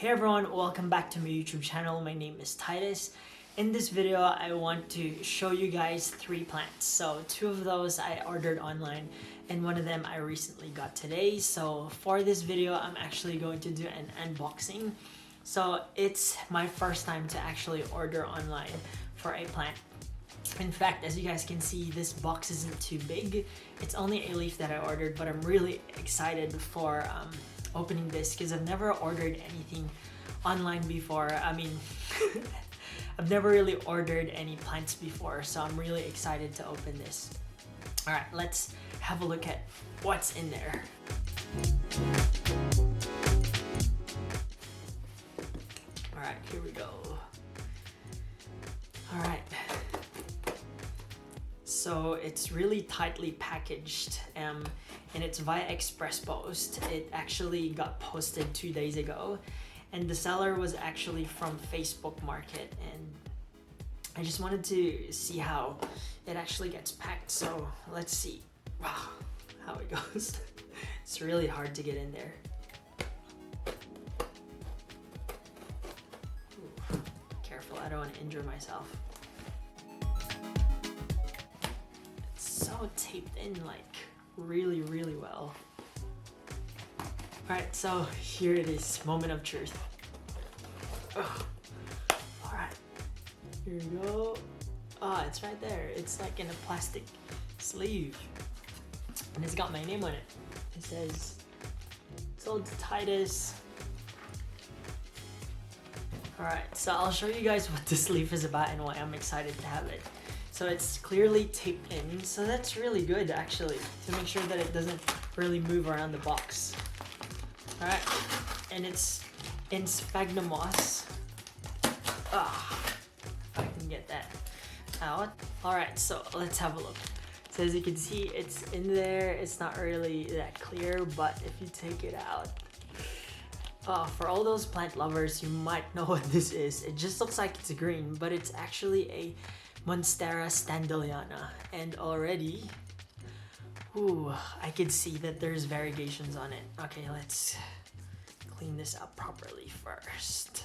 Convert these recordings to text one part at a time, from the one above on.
Hey everyone, welcome back to my YouTube channel. My name is Titus. In this video, I want to show you guys 3 plants. So 2 of those I ordered online and 1 of them I recently got today. So for this video, I'm actually going to do an unboxing. So it's my first time to actually order online for a plant. In fact, as you guys can see, this box isn't too big. It's only a leaf that I ordered, but I'm really excited for opening this because I've never ordered anything online before. I mean, I've never really ordered any plants before, so I'm really excited to open this. All right, let's have a look at what's in there. All right, here we go. All right. So it's really tightly packaged and it's via express post. It actually got posted 2 days ago and the seller was actually from Facebook Market, and I just wanted to see how it actually gets packed. So let's see how it goes. It's really hard to get in there. Ooh, careful, I don't want to injure myself. So taped in like really well. Alright, so here it is, moment of truth. Alright, here we go. It's right there. It's like in a plastic sleeve and it's got my name on it. It says sold to Titus. Alright, so I'll show you guys what this leaf is about and why I'm excited to have it. So it's clearly taped in, so that's really good actually, to make sure that it doesn't really move around the box. Alright, and it's in sphagnum moss. If I can get that out. Alright, so let's have a look. So as you can see, it's in there. It's not really that clear, but if you take it out, for all those plant lovers, you might know what this is. It just looks like it's green, but it's actually a Monstera Standleyana, and already, I could see that there's variegations on it. Okay, let's clean this up properly first.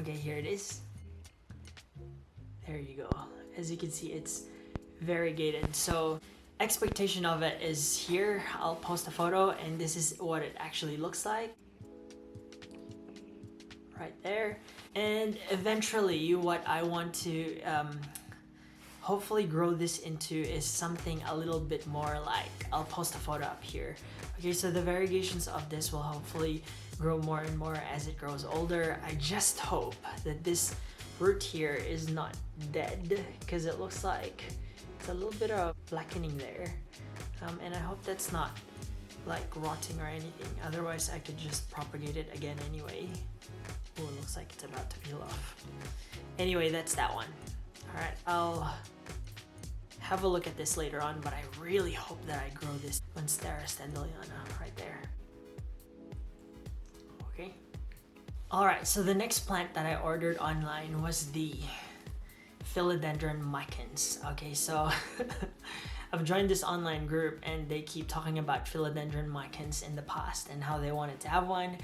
Okay, here it is. There you go. As you can see, it's variegated. So expectation of it is here. I'll post a photo and this is what it actually looks like. Right there. And eventually what I want to hopefully grow this into is something a little bit more like, I'll post a photo up here. Okay, so the variegations of this will hopefully grow more and more as it grows older. I just hope that this root here is not dead, because it looks like it's a little bit of blackening there, and I hope that's not like rotting or anything. Otherwise I could just propagate it again anyway. Oh, it looks like it's about to peel off. Anyway, that's that one. Alright, I'll have a look at this later on, but I really hope that I grow this Monstera Standleyana right there. Okay. Alright, so the next plant that I ordered online was the Philodendron Micans. Okay, so I've joined this online group and they keep talking about Philodendron Micans in the past and how they wanted to have one.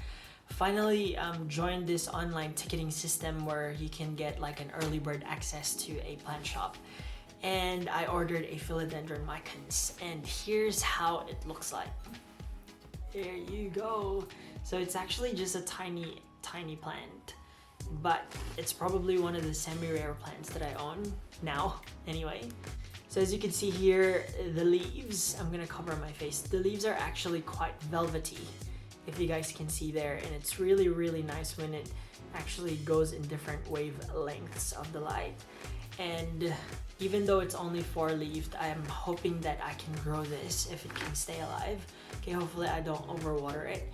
Finally joined this online ticketing system where you can get like an early bird access to a plant shop, and I ordered a Philodendron Micans, and here's how it looks like. There you go. So it's actually just a tiny plant, but it's probably one of the semi-rare plants that I own now anyway. So as you can see here, the leaves, I'm gonna cover my face, the leaves are actually quite velvety, if you guys can see there, and it's really nice when it actually goes in different wavelengths of the light. And even though it's only 4-leaved, I'm hoping that I can grow this if it can stay alive. Okay, hopefully I don't overwater it.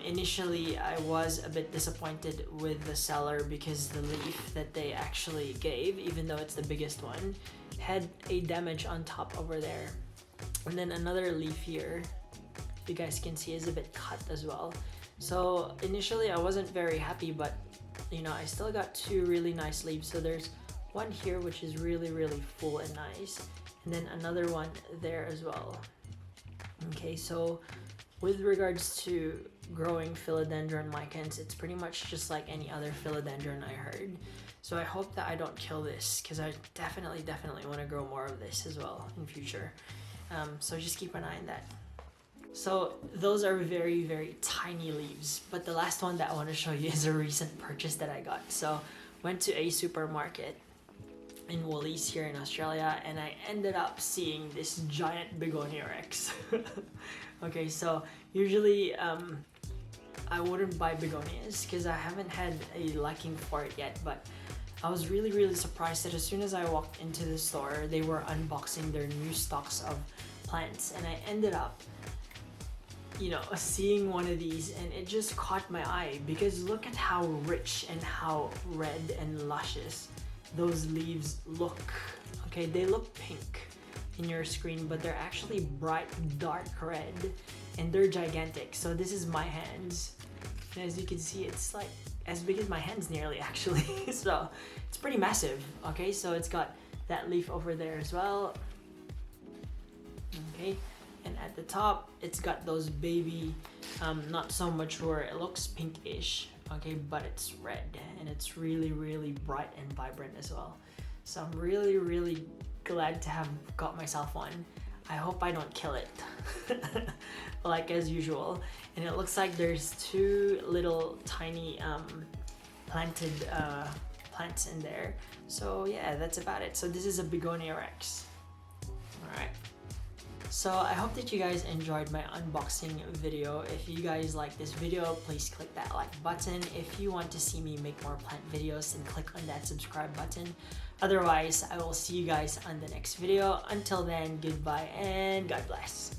Initially I was a bit disappointed with the seller because the leaf that they actually gave, even though it's the biggest one, had a damage on top over there, and then another leaf here, you guys can see, is a bit cut as well. So initially I wasn't very happy, but you know, I still got 2 really nice leaves. So there's one here which is really full and nice, and then another one there as well. Okay, so with regards to growing Philodendron Micans. It's pretty much just like any other philodendron I heard. So I hope that I don't kill this, because I definitely want to grow more of this as well in future. So just keep an eye on that. So those are very tiny leaves, but the last one that I want to show you is a recent purchase that I got. So went to a supermarket in Woolies here in Australia, and I ended up seeing this giant Begonia Rex. Okay, so usually I wouldn't buy begonias because I haven't had a liking for it yet, but I was really surprised that as soon as I walked into the store, they were unboxing their new stocks of plants, and I ended up, you know, seeing one of these, and it just caught my eye because look at how rich and how red and luscious those leaves look. Okay, they look pink in your screen, but they're actually bright dark red, and they're gigantic. So this is my hands, and as you can see, it's like as big as my hands nearly, actually. So it's pretty massive. Okay, so it's got that leaf over there as well. Okay, and at the top it's got those baby not so mature, it looks pinkish, okay, but it's red, and it's really bright and vibrant as well. So I'm really glad to have got myself one. I hope I don't kill it like as usual. And it looks like there's two little tiny planted plants in there. So yeah, that's about it. So this is a Begonia Rex. Alright, so I hope that you guys enjoyed my unboxing video. If you guys like this video, please click that like button. If you want to see me make more plant videos, then click on that subscribe button. Otherwise, I will see you guys on the next video. Until then, goodbye and God bless.